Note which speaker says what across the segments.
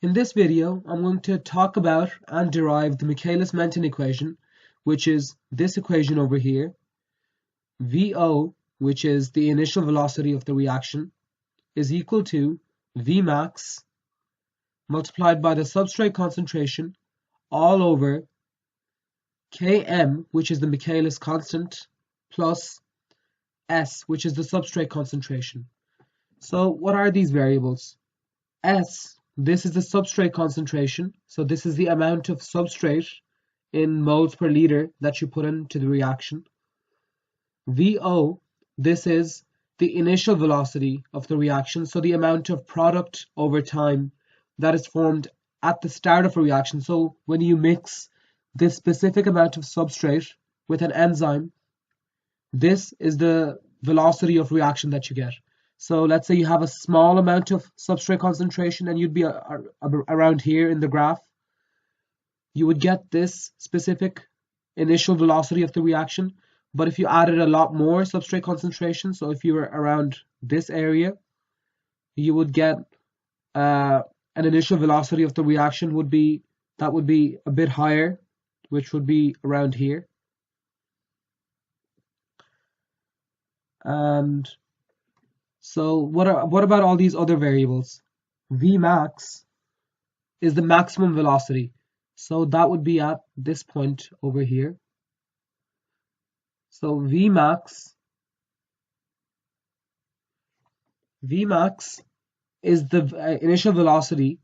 Speaker 1: In this video, I'm going to talk about and derive the Michaelis-Menten equation, which is this equation over here. VO, which is the initial velocity of the reaction, is equal to Vmax multiplied by the substrate concentration all over Km, which is the Michaelis constant, plus S, which is the substrate concentration. So what are these variables? S, this is the substrate concentration, so this is the amount of substrate in moles per liter that you put into the reaction. VO, this is the initial velocity of the reaction, so the amount of product over time that is formed at the start of a reaction. So when you mix this specific amount of substrate with an enzyme, this is the velocity of reaction that you get. So let's say you have a small amount of substrate concentration and you'd be around here in the graph. You would get this specific initial velocity of the reaction. But if you added a lot more substrate concentration, so if you were around this area, you would get an initial velocity of the reaction would be a bit higher, which would be around here. And so what about all these other variables? Vmax is the maximum velocity. So that would be at this point over here. So Vmax is the initial velocity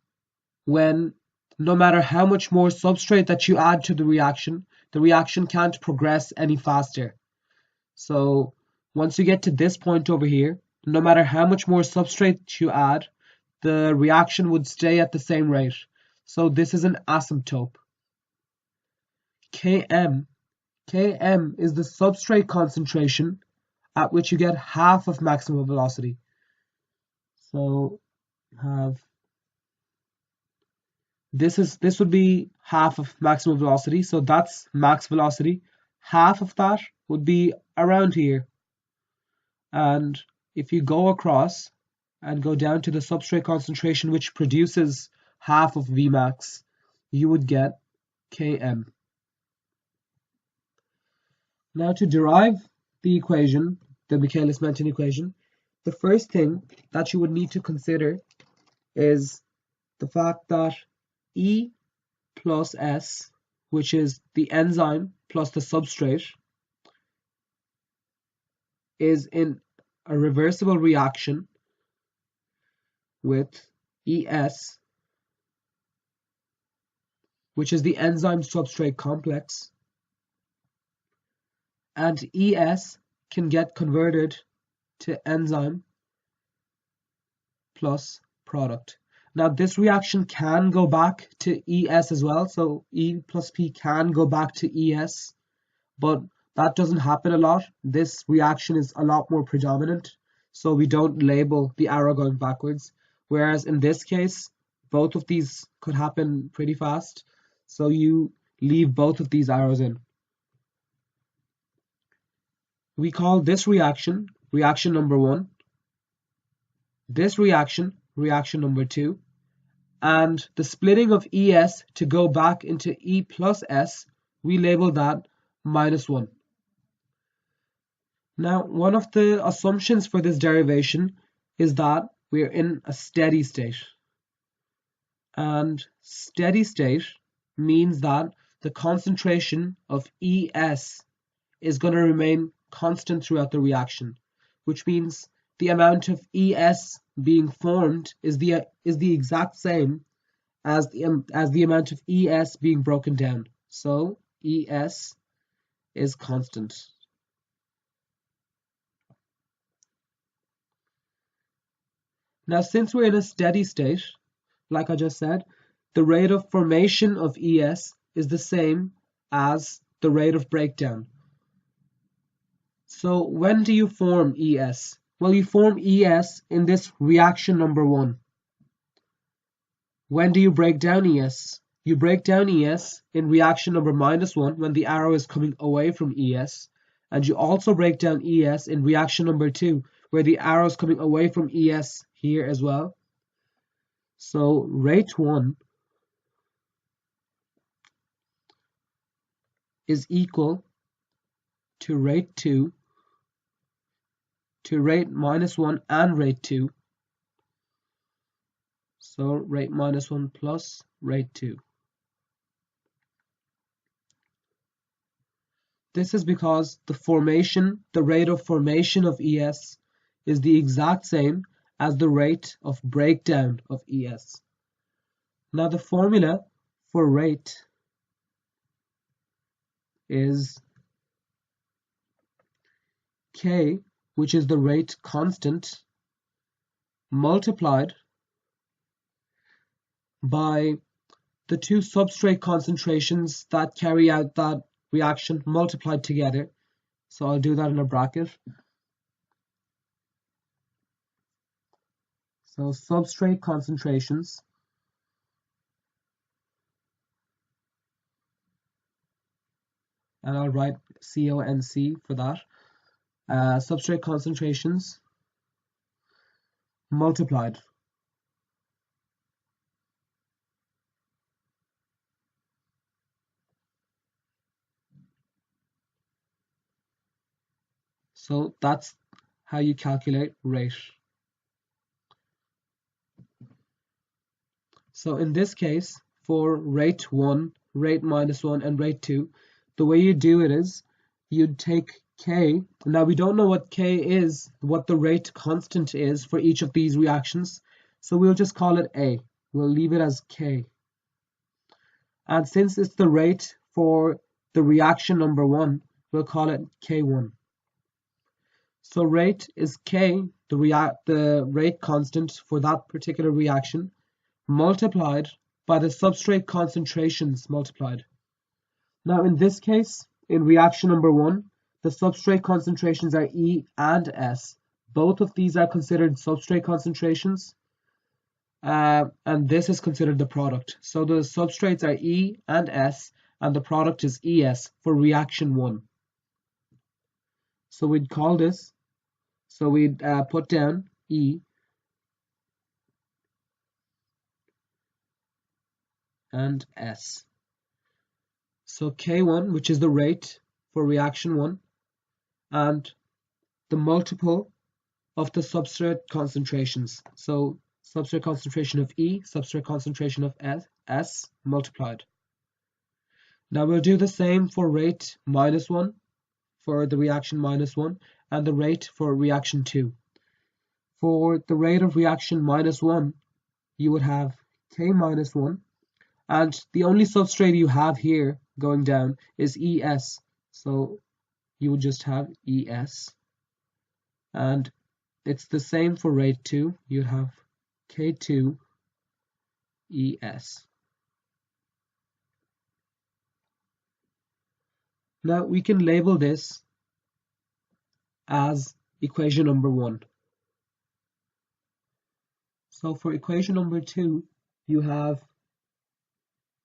Speaker 1: when no matter how much more substrate that you add to the reaction can't progress any faster. So once you get to this point over here, no matter how much more substrate you add, the reaction would stay at the same rate. So this is an asymptote. Km is the substrate concentration at which you get half of maximum velocity. So this would be half of maximum velocity. So that's max velocity. Half of that would be around here. And if you go across and go down to the substrate concentration which produces half of Vmax, you would get Km. Now to derive the equation, the Michaelis-Menten equation, the first thing that you would need to consider is the fact that E plus S, which is the enzyme plus the substrate, is in a reversible reaction with ES, which is the enzyme substrate complex, and ES can get converted to enzyme plus product. Now this reaction can go back to ES as well, so E plus P can go back to ES, but that doesn't happen a lot. This reaction is a lot more predominant, so we don't label the arrow going backwards, whereas in this case, both of these could happen pretty fast, so you leave both of these arrows in. We call this reaction reaction number 1, this reaction reaction number 2, and the splitting of ES to go back into E plus S, we label that -1. Now, one of the assumptions for this derivation is that we're in a steady state. And steady state means that the concentration of ES is going to remain constant throughout the reaction, which means the amount of ES being formed is the exact same as the amount of ES being broken down. So ES is constant. Now, since we're in a steady state, like I just said, the rate of formation of ES is the same as the rate of breakdown. So when do you form ES? Well, you form ES in this reaction number 1. When do you break down ES? You break down ES in reaction number -1 when the arrow is coming away from ES, and you also break down ES in reaction number 2 where the arrow is coming away from ES here as well. So rate 1 is equal to rate 2 to rate -1 and rate 2. So rate -1 plus rate 2. This is because the rate of formation of ES is the exact same as the rate of breakdown of ES. Now the formula for rate is K, which is the rate constant, multiplied by the two substrate concentrations that carry out that reaction multiplied together. So I'll do that in a bracket. So substrate concentrations and I'll write CONC for that. Substrate concentrations multiplied. So that's how you calculate rate. So in this case, for rate 1, rate -1, and rate 2, the way you do it is you'd take K. Now we don't know what K is, what the rate constant is for each of these reactions. So we'll just call it A. We'll leave it as K. And since it's the rate for the reaction number 1, we'll call it K1. So rate is K, the rate constant for that particular reaction, multiplied by the substrate concentrations multiplied. Now in this case, in reaction number 1, the substrate concentrations are E and S. Both of these are considered substrate concentrations, and this is considered the product. So the substrates are E and S, and the product is ES for reaction 1. So we'd call this, so we'd put down E and S. So K1, which is the rate for reaction 1, and the multiple of the substrate concentrations. So substrate concentration of E, substrate concentration of S multiplied. Now we'll do the same for rate -1, for the reaction -1, and the rate for reaction 2. For the rate of reaction -1, you would have K -1, and the only substrate you have here going down is ES. So you would just have ES. And it's the same for rate 2. You'd have K2 ES. Now we can label this as equation number 1. So for equation number 2, you have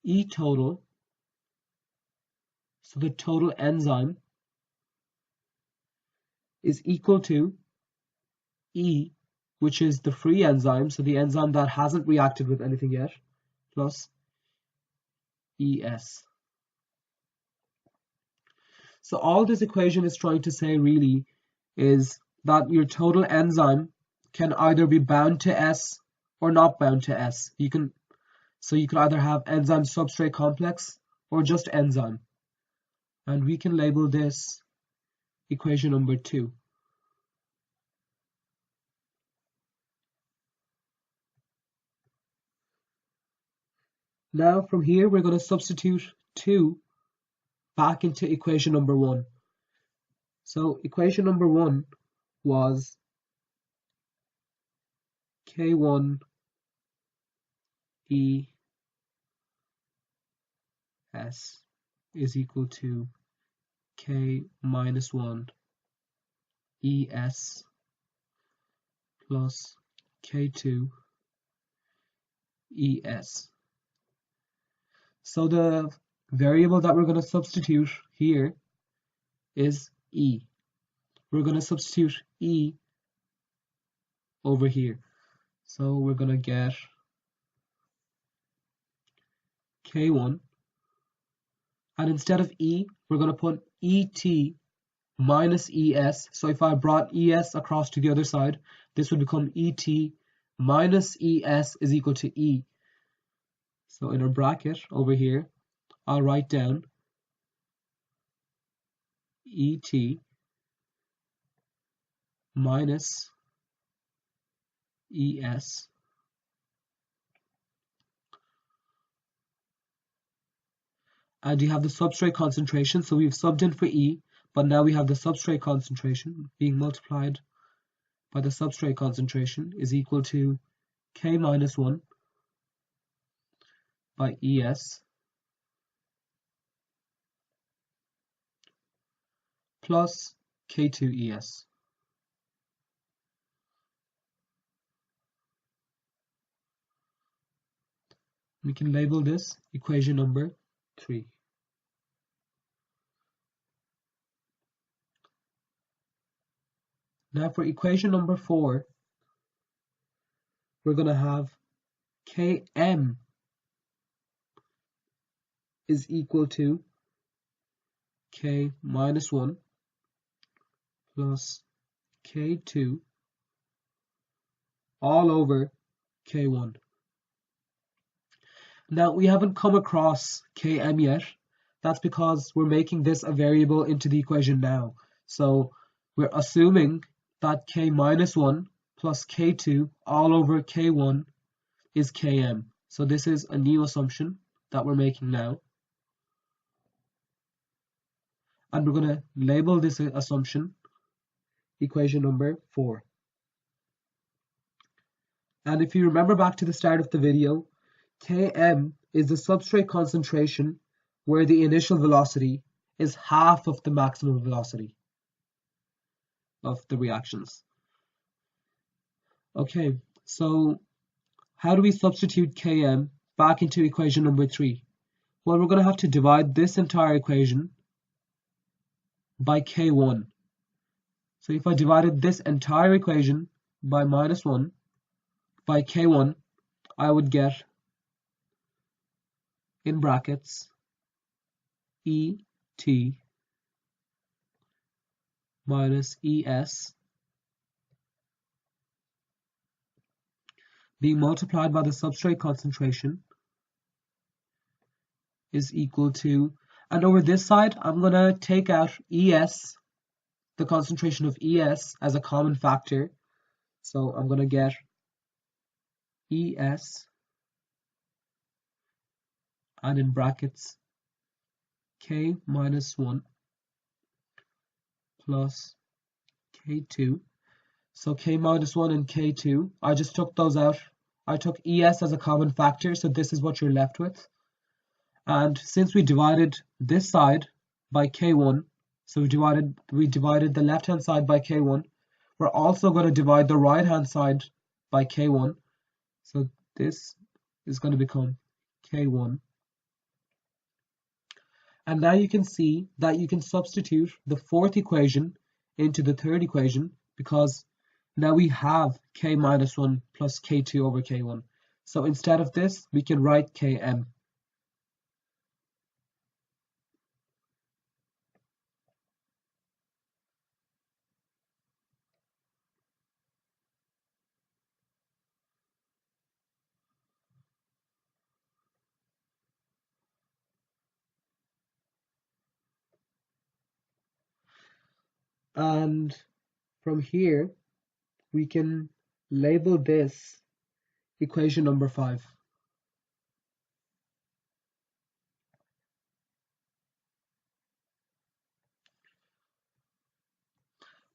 Speaker 1: E total, so the total enzyme, is equal to E, which is the free enzyme, so the enzyme that hasn't reacted with anything yet, plus ES. So all this equation is trying to say really is that your total enzyme can either be bound to S or not bound to S. You can either have enzyme substrate complex or just enzyme. And we can label this equation number 2. Now from here we're going to substitute 2 back into equation number 1. So equation number 1 was K1 ES is equal to K -1 ES plus K2 ES. So the variable that we're going to substitute here is E. We're going to substitute E over here. So we're going to get K1, and instead of E, we're going to put ET minus ES. So if I brought ES across to the other side, this would become ET minus ES is equal to E. So in a bracket over here, I'll write down ET minus ES and you have the substrate concentration. So we've subbed in for E, but now we have the substrate concentration being multiplied by the substrate concentration is equal to K minus 1 by ES plus K2 ES. We can label this equation number 3. Now for equation number 4, we're going to have Km is equal to K minus 1 plus K2 all over K1. Now we haven't come across Km yet. That's because we're making this a variable into the equation now. So we're assuming that K minus 1 plus K2 all over K1 is Km. So this is a new assumption that we're making now. And we're going to label this assumption equation number 4. And if you remember back to the start of the video, Km is the substrate concentration where the initial velocity is half of the maximum velocity of the reactions. Okay, so how do we substitute Km back into equation number 3? Well, we're going to have to divide this entire equation by K1. So if I divided this entire equation by minus 1 by K1, I would get in brackets ET minus ES being multiplied by the substrate concentration is equal to, and over this side I'm going to take out ES, the concentration of ES, as a common factor. So I'm going to get ES and in brackets K minus 1 plus K2. So K minus 1 and K2, I just took those out. I took ES as a common factor, so this is what you're left with. And since we divided this side by K1, so we divided the left-hand side by K1, we're also going to divide the right-hand side by K1. So this is going to become K1. And now you can see that you can substitute the fourth equation into the third equation because now we have K minus 1 plus K2 over K1. So instead of this, we can write Km. And from here, we can label this equation number 5.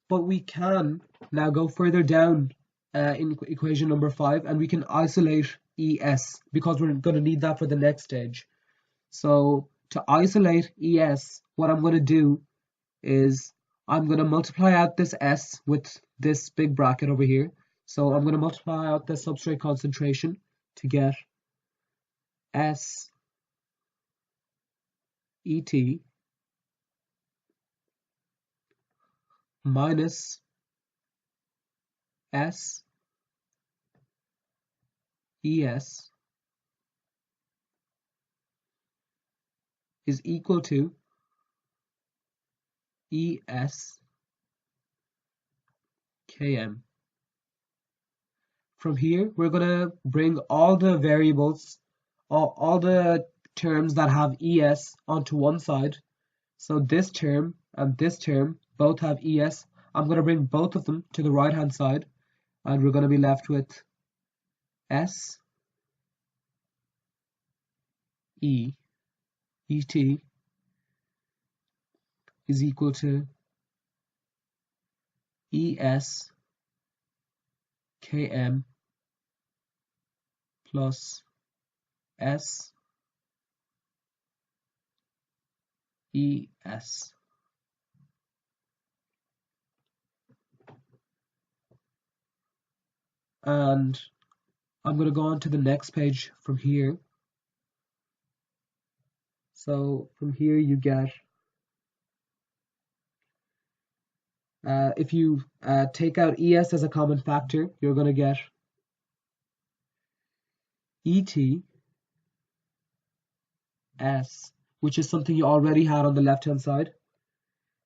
Speaker 1: But we can now go further down in equation number 5 and we can isolate ES because we're going to need that for the next stage. So to isolate ES, what I'm going to do is I'm going to multiply out this S with this big bracket over here. So I'm going to multiply out the substrate concentration to get S ET minus S ES is equal to ES Km. From here, we're going to bring all the variables, all the terms that have ES onto one side. So this term and this term both have ES. I'm going to bring both of them to the right hand side, and we're going to be left with S E ET is equal to ES Km plus S ES. And I'm going to go on to the next page from here. So from here you get, if you take out ES as a common factor, you're going to get ET S, which is something you already had on the left hand side,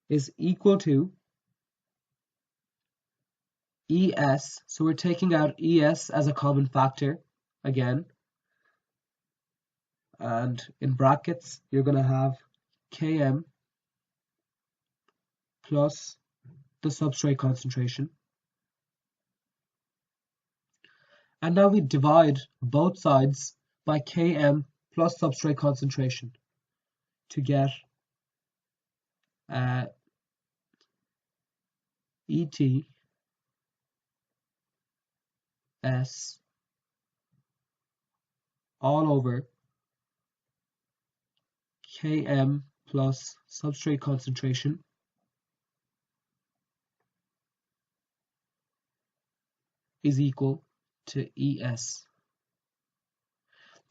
Speaker 1: is equal to ES. So we're taking out ES as a common factor again, and in brackets you're going to have Km plus the substrate concentration. And now we divide both sides by Km plus substrate concentration to get ET S all over Km plus substrate concentration is equal to ES.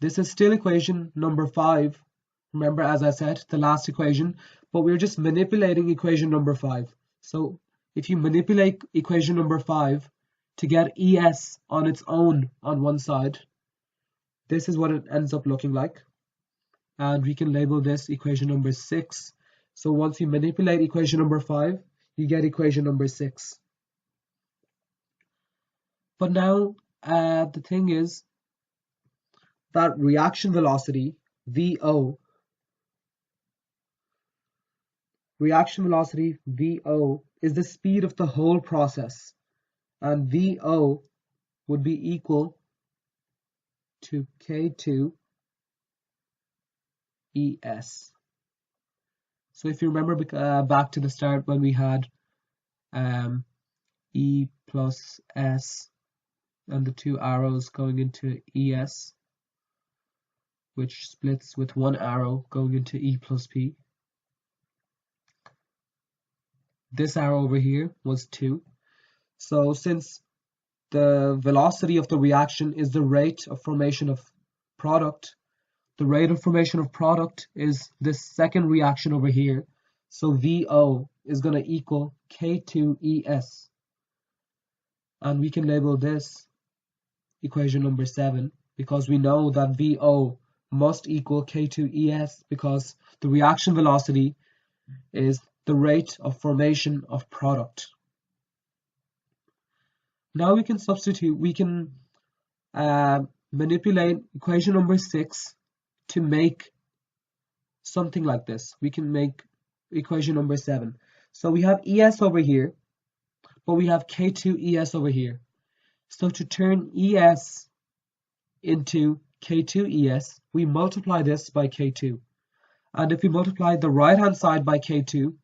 Speaker 1: This is still equation number 5. Remember, as I said, the last equation, but we're just manipulating equation number 5. So if you manipulate equation number 5 to get ES on its own on one side, this is what it ends up looking like. And we can label this equation number 6. So once you manipulate equation number 5, you get equation number 6. But now the thing is that reaction velocity, VO, is the speed of the whole process, and VO would be equal to K2 ES. So if you remember back to the start when we had E plus S and the two arrows going into ES, which splits with one arrow going into E plus P. This arrow over here was 2. So since the velocity of the reaction is the rate of formation of product, the rate of formation of product is this second reaction over here. So VO is going to equal K2ES. And we can label this equation number 7 because we know that VO must equal K2ES because the reaction velocity is the rate of formation of product. Now we can substitute, we can manipulate equation number 6 to make something like this. We can make equation number 7. So we have ES over here, but we have K2ES over here. So to turn ES into K2ES, we multiply this by K2. And if we multiply the right hand side by K2,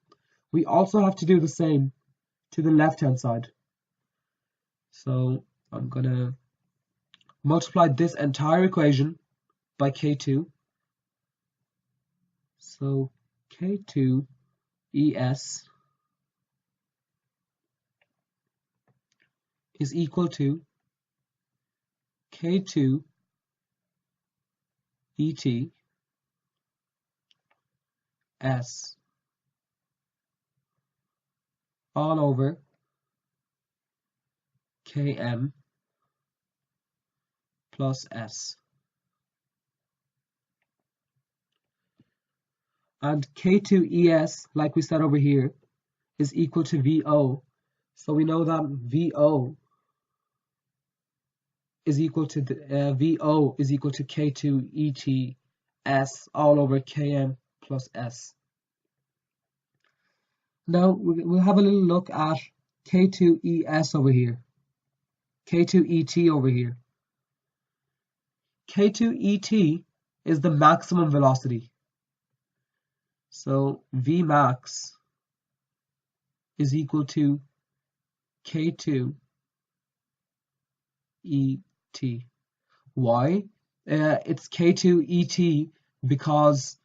Speaker 1: we also have to do the same to the left hand side. So I'm going to multiply this entire equation by K2. So K2 ES is equal to K2 ET S all over Km plus S. And K2ES, like we said over here, is equal to VO. So we know that VO is equal to K2ETS all over Km plus S. Now we'll have a little look at K2ES over here, K2ET over here. K2ET is the maximum velocity. So Vmax is equal to K2ET. Why? It's K2ET because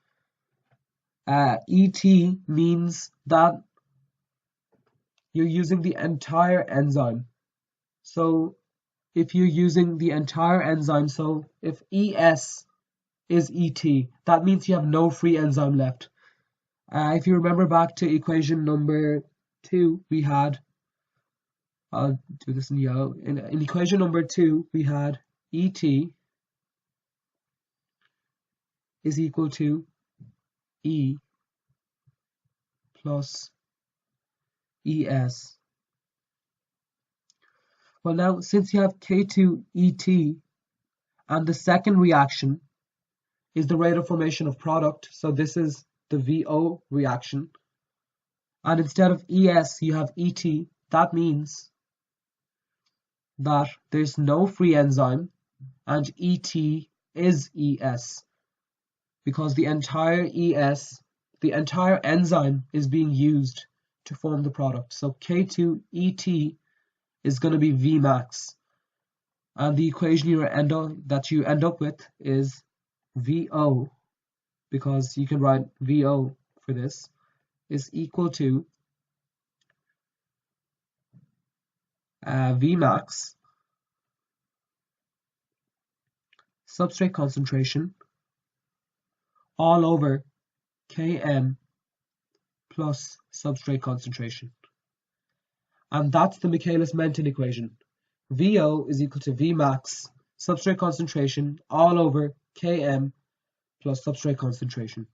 Speaker 1: ET means that you're using the entire enzyme. So if you're using the entire enzyme, so if ES is ET, that means you have no free enzyme left. If you remember back to equation number 2, we had, I'll do this in yellow, in equation number 2, we had ET is equal to E plus ES. Well, now, since you have K2ET, and the second reaction is the rate of formation of product, so this is the VO reaction, and instead of ES, you have ET, that means that there's no free enzyme, and ET is ES, because the entire enzyme is being used to form the product. So K2ET is going to be Vmax, and the equation that you end up with is VO, because you can write VO for this, is equal to Vmax substrate concentration all over Km plus substrate concentration. And that's the Michaelis-Menten equation. VO is equal to Vmax substrate concentration all over Km plus substrate concentration.